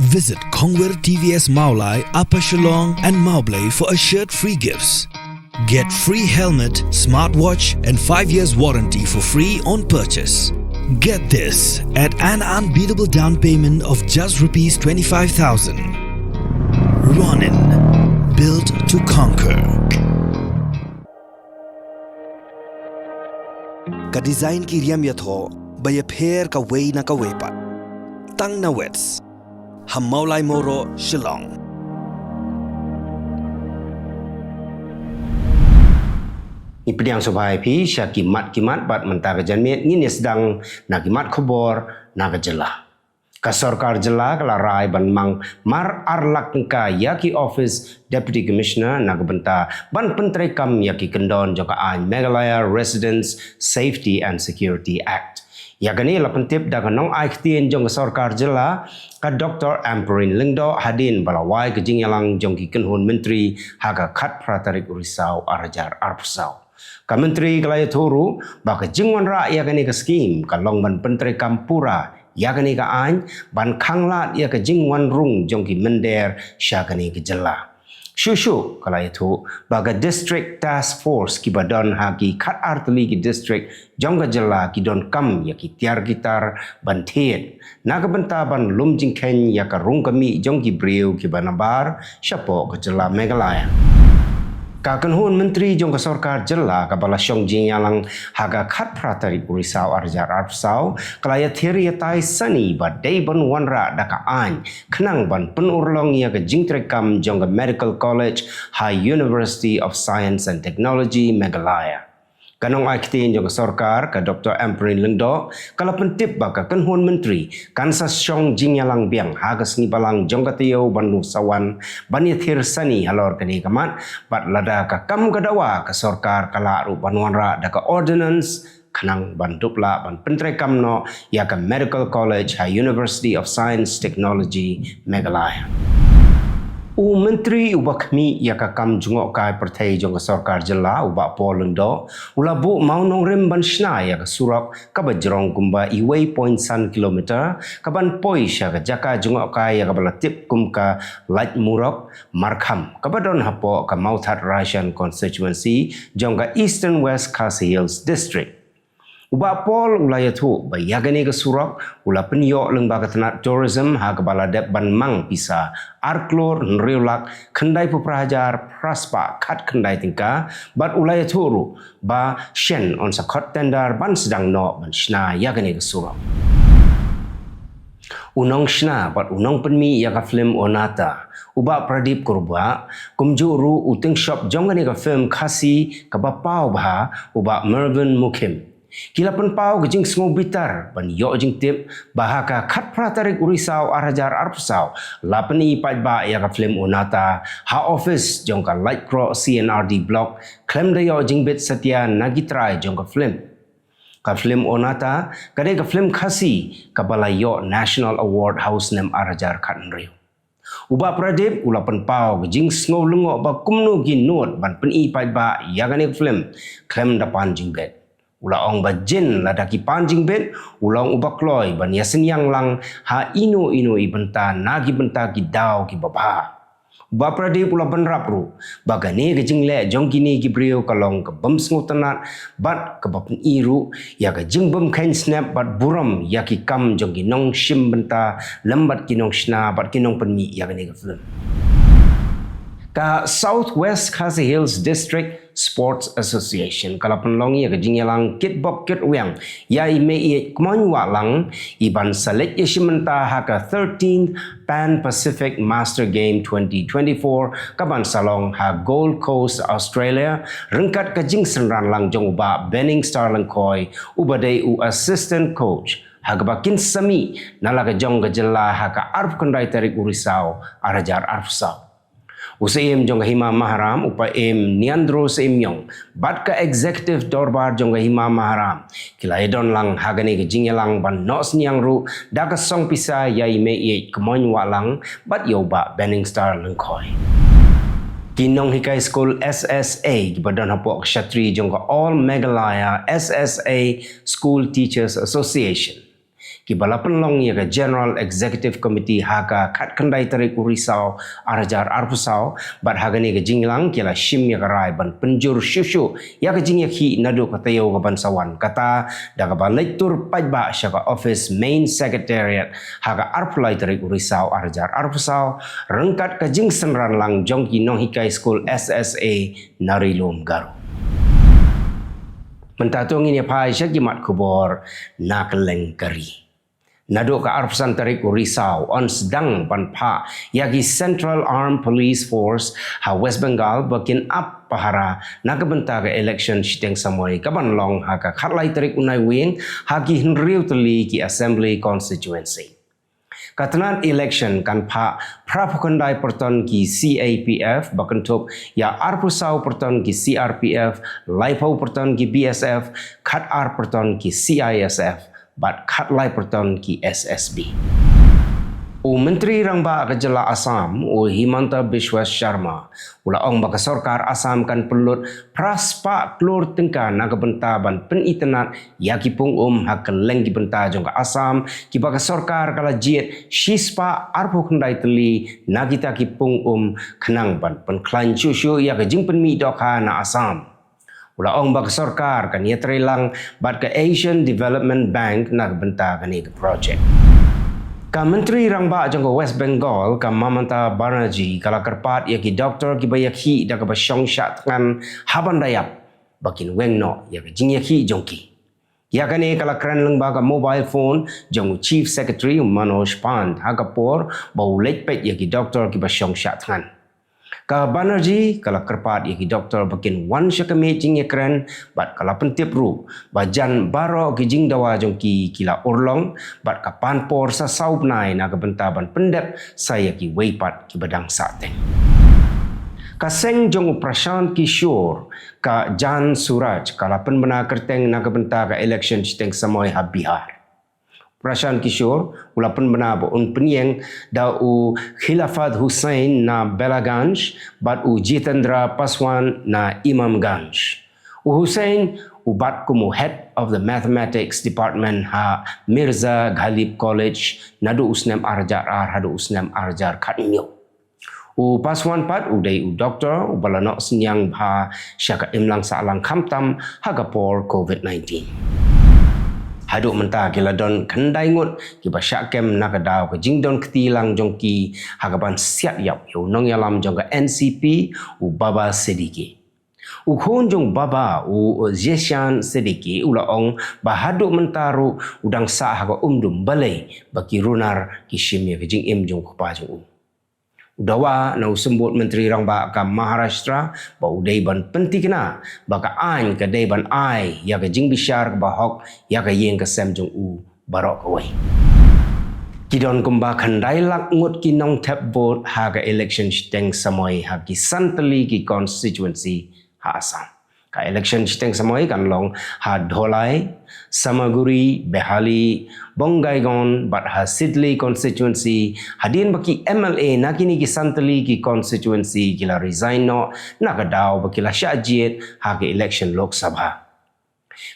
Visit Kongwer TVS Maulai, Upper Shillong and Maublay for assured free gifts. Get free helmet, smartwatch and 5 years warranty for free on purchase. Get this at an unbeatable down payment of just rupees 25,000. Ronin, built to conquer. Ka design ki riam yatho, baya pher ka way na ka wepat. Tang na wets. Hamaulay Moro, Shillong. Ipediang sobai pi sya kimat bat mentara janmet ngin sedang na kimat khobor na kajela. Ka sarkar jela kala rai ban mang mar arlak ka yaki office deputy commissioner na benta ban pentrai kam yaki kendon joka an Meghalaya Residents Safety and Security Act. Yakani lapentip daga nong aikhtien jong sarkar jela ka Dr. Amperin Lingdo hadin balawai ke jingyalang jong ki kenhun menteri haga khat pratarik urisau arajar arpsau. Ka menteri kalaya thuru ba ka jingwan ra yakani ka skim ka longban penteri kampura yakani ka an ban khanglat ya ka jingwan rung jong ki mender syakani ke jela. Shushu kalaya thu baga district task force ki badon haki khat artli ki district jongga jela ki don kam ya ki tiar gitar ban thiet naga benta ban lum jingkhen ya ka rung kami jong ki breu ki banabar syapo ka jela Meghalaya. Ka kenhun menteri jong ka sarkar jela ka bala syong jingyalang haga khat pratari urisau arjar arpsau kalaya theory tai sani ba dei ban wanra daka an khnang ban penurlong ya ka jingtrekam jong ka Medical College High University of Science and Technology Meghalaya. Kanong aikhtien jong ka sarkar ka Dr. Amperin Lingdo kala pentip ba ka kenhun menteri kan sa syong jingyalang biang hagas ni balang jong ka tiyo ban nusawan ban yathir sani halor kani kamat bat lada ka kam kadawa ka sarkar kala ru banwanra daka ordinance kanang ban dupla ban pentrai kam no ya ka Medical College High University of Science Technology Meghalaya. U menteri ubak mi ya ka kam jungok kai perthai jong ka sarkar jela ubak polendo ulabu mau nong rem ban shna ya ka surak ka bajrong kumba iway point san kilometer ka ban poi sha ka jaka jungok kai ya ka bala tip kum ka lait murok markham ka badon hapo ka mauthat Russian constituency jong ka Eastern West Khasi Hills district. Uba pol ulaya thu ba yagani ka surak ula penyo leng ba katanat tourism ha ka baladep ban mang pisa arklor nriulak khandai puprahajar praspa khat khandai tingka bat ulaya thu ru ba shen on sa khot tendar ban sedang no ban shna yagani ka surak. Unong shna bat unong penmi ya ka film onata uba pradip kurba kumjuru uting shop jongani ka film khasi ka bapau bah uba Mervyn Mukim. Kila penpau gejing semua bitar ban yo jing tip bahaka khat pratarik urisau arajar arpsau lapani pajba ya ka film onata ha office jong ka light cross CNRD block klem da yo jing bit satya nagitrai jong ka film onata kade ka film khasi ka balayo national award house nem arajar khatnriu. Uba pradip ula penpau gejing sngau lengok ba kumnu gi not ban peni pajba ya ka film klem da pan jing bet. Ulang bajin ladaki panjing bet, ulang ubakloi ban yasin yang lang ha ino ibenta nagi benta ki dau ki baba. Bapradi pula benrap ru, bagani gejing le jong kini ki brio kalong ke bem sengutanat bat ke bapen iru ya ke jing bem kain snap bat buram ya ki kam jong ki nong shim benta lembat ki nong shna bat ki nong penmi ya ke nega film. Ka South West Khasi Hills District Sports Association kala penlongi ya kejingyalang kitbok kitwang ya ime i kmonywa lang iban salit yeshimenta haka 13th Pan Pacific Master Game 2024 kaban salong ha Gold Coast Australia rengkat kejing senran lang jong uba Benning Starling Koi ubadai u assistant coach hagabakin sami nalaga jong gajela haka arf kandai tarik urisau arajar arfsau. Usaim jong hima maharam upa em niandro seimyong bat ka executive dorbar jong hima maharam kila edon lang hagani ke jingyalang ban nos niang ru daga song pisa yai me ye kemon walang bat yoba Benning Star lengkoi. Kinong Hikai School SSA gibadan hapok Kshatri jong All Meghalaya SSA School Teachers Association. ki balapan long ya ka General Executive Committee haga khat kandai tarik urisau arjar arpusau bat haga ni ka jinglang kila shim ya ka rai ban penjur syushu ya ka jing ya ki nadu ka tayo ka bansawan kata daga ba lektur pajba syaka office main secretariat haga arpulai tarik urisau arjar arpusau rengkat ka jing senran lang jong ki nong hikai school SSA Narilum Garu. Mentatong ini pai syakimat kubor nak lengkari. Naduk ka arpsan tarik urisau on sedang panpa yagi Central Armed Police Force ha West Bengal bakin up pahara nak benta ka election siteng samoi kaban long ha ka khatlai tarik unai wing hagi hinriu teli ki assembly constituency. Katanan election kan pa prapukandai perton ki CAPF bakentuk ya arpusau perton ki CRPF laipau perton ki BSF khat ar perton ki CISF bat khat lai perton ki SSB. Menteri Rangba Kejala Assam Himanta Biswa Sharma ula ong baka sorkar Assam kan pelut praspa klur tengka naga benta ban penitenat yaki pung hakeleng ki benta jong ka Assam ki baka sorkar kala jiet shispa arpo kendai teli nagita ki pung kenang ban penklan chushu ya ke jing penmi dokha na Assam. Ula ong baka sorkar kan ia terilang bat ke Asian Development Bank naga benta kan ke project. Ka Menteri Rangba jong ka West Bengal ka Mamata Banerjee kala kerpat ya ki doktor ki bayaki da ka basyong syat kan haban dayap bakin wengno ya ka jing yaki jongki. Ya kane kala kran lengba ka mobile phone jong Chief Secretary Manoj Pant ha ka por bau lekpet ya ki doktor ki basyong syat kan. Ka Banerjee kala kerpat ya ki doktor bakin wan syakame jing ya kran bat kala pentip ru bajan baro ki jing dawa jong ki kila urlong bat ka panpor sa saubnai na ka bentaban pendep saya ki weipat ki badang sateng. Ka seng jong Prashant Kishore ka Jan Suraj kala penbena kerteng na ka benta ka election siteng samoi ha Bihar. Prashant Kishore ulapan bena un penyeng da Khilafat Hussain na Belaganj bat Jitendra Paswan na Imamganj. Hussain ubat kumu head of the mathematics department ha Mirza Ghalib College nadu usnem arjar hadu usnem arjar khatmyo. Paswan pat udai doktor balanok senyang ha syaka imlang saalang kamtam hagapor COVID-19. Haduk mentah kila don kendai ngut ki basyakem nakadaw ke jingdon ketilang jongki hagapan siat yap yo nong yalam jong ka NCP Baba Siddiqui. Khon jong Baba Zeshan Siddiqui ulaong bahaduk mentaru udang sa haga umdum balai baki runar ki shimya ke jing im jong kupa jong Dawa na usembut Menteri Rangba ka Maharashtra ba udai ban penti kena baka ain ka dai ban ai ya ka jing bishar ka bahok ya ka yeng ka sem jong barok away. Kidon kumba khandai lak ngut ki nong tap vote ha ka election steng samoi ha ki santali ki constituency ha Assam. Ka election siteng samoi kan long ha Dholai, Samaguri, Behali, Bongaigaon bat ha Sidley constituency hadin baki MLA nakini ki Santali ki constituency kila resign no nakadaw bakila syajiet ha ki election Lok Sabha.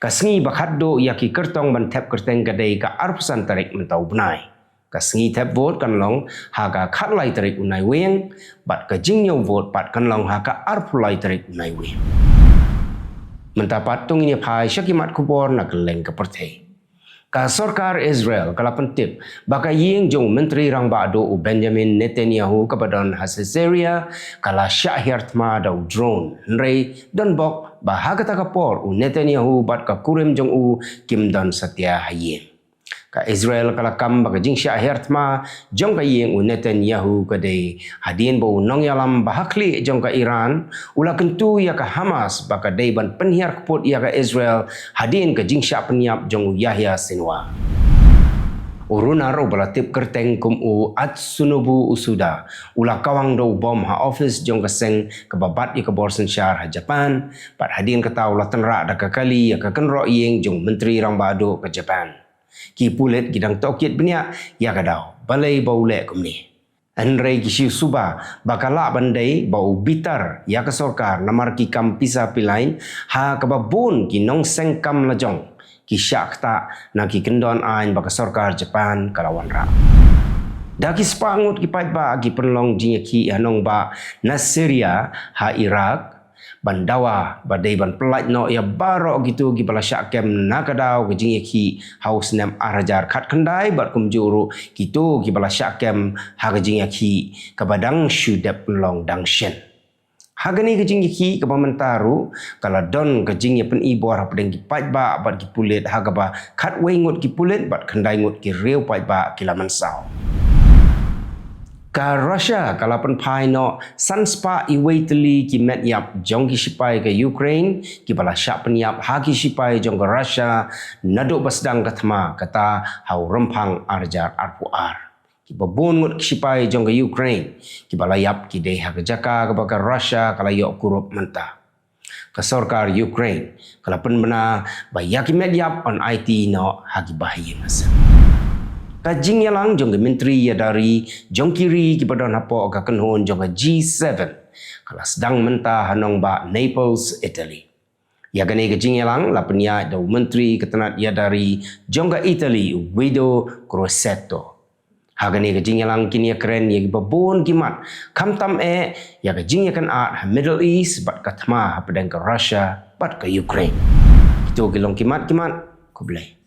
Kasngi bakhaddo yaki kertong ban tap kerteng kadai ka arpusan tarik mentau benai. Kasngi tap vote kan long ha ka khatlai tarik unai weng bat ka jingyo vote pat kan long ha ka arpulai tarik unai weng. Mendapat tung ini pai syakimat kubor nak leng ke pertai. Ka sorkar Israel kala pentip baka ying jong Menteri Rangba do Benjamin Netanyahu kepadon Haseseria kala syahirtma da drone nrei don bok bahaga takapor Netanyahu bat ka kurim jong Kim Don Satya Hayim. Ka Israel kala kam baka jing syahirtma jong ka ying Netanyahu kadai hadin bo nong yalam bahakli jong ka Iran ula kentu ya ka Hamas baka dai ban penhiar keput ya ka Israel hadin ka jing syak penyap jong Yahya Sinwar. Urunar balatip kerteng kum Atsunobu Usuda ula kawang do bom ha office jong ka seng kebabat ya ka Borsen Shar ha Japan pat hadin ka taw la tenra da ka kali ya ka kenro ying jong Menteri Rangba do ka Japan. Ki pulet gidang tokit benya ya kadau balai baule kumni anrei kisi suba bakala bandai bau bitar ya ka sorkar namar ki kam pisa pilain ha kababun ki nong sengkam lajong kisyak tak na ki kendon ain baka sarkar Japan kalawan ra. Daki sepangut ki pait ba ki penlong jinya ki anong ba na Syria ha Iraq bandawa badai ban pelaj no ya baro gitu gi bala syakem nakadau ke jinya ki haus nem arajar khat kendai bat kumjuru gitu gi bala syakem ha ke jinya ki kabadang syudap penlong dang shen. Hagani ke jinya ki ke pamentaru kala don ke jinya pen ibor pedeng ki pait ba bat ki pulit haga ba khat wengut ki pulit bat kendai ngut ki reu pait ba ki laman sau. Ka Russia kalapan pai no sanspa iwaiteli ki met yap jong ki sipai ke Ukraine ki bala syak penyap haki sipai jong ke Russia naduk basdang katma kata hau rempang arjar arpuar ki babun ngut ki sipai jong ke Ukraine ki bala yap ki dei hak jaka ke baka Russia kala yok kurup mentah ke sarkar Ukraine kalapan bena bayaki met yap on IT no haki bahaya masa. Kajing yalang jong ke menteri ya dari jong kiri ki padon hapo ka kenhon jong ke G7 kala sedang mentah hanong ba Naples Italy. Ya gane kajing yalang la penya do menteri ketenat ya dari jong ke Italy Guido Crosetto. Ha gane kajing yalang kini keren ya babon kimat kamtam ya kajing ya kan at Middle East bat katma pedang ke Russia bat ke Ukraine. Itu gilong kimat ko blay.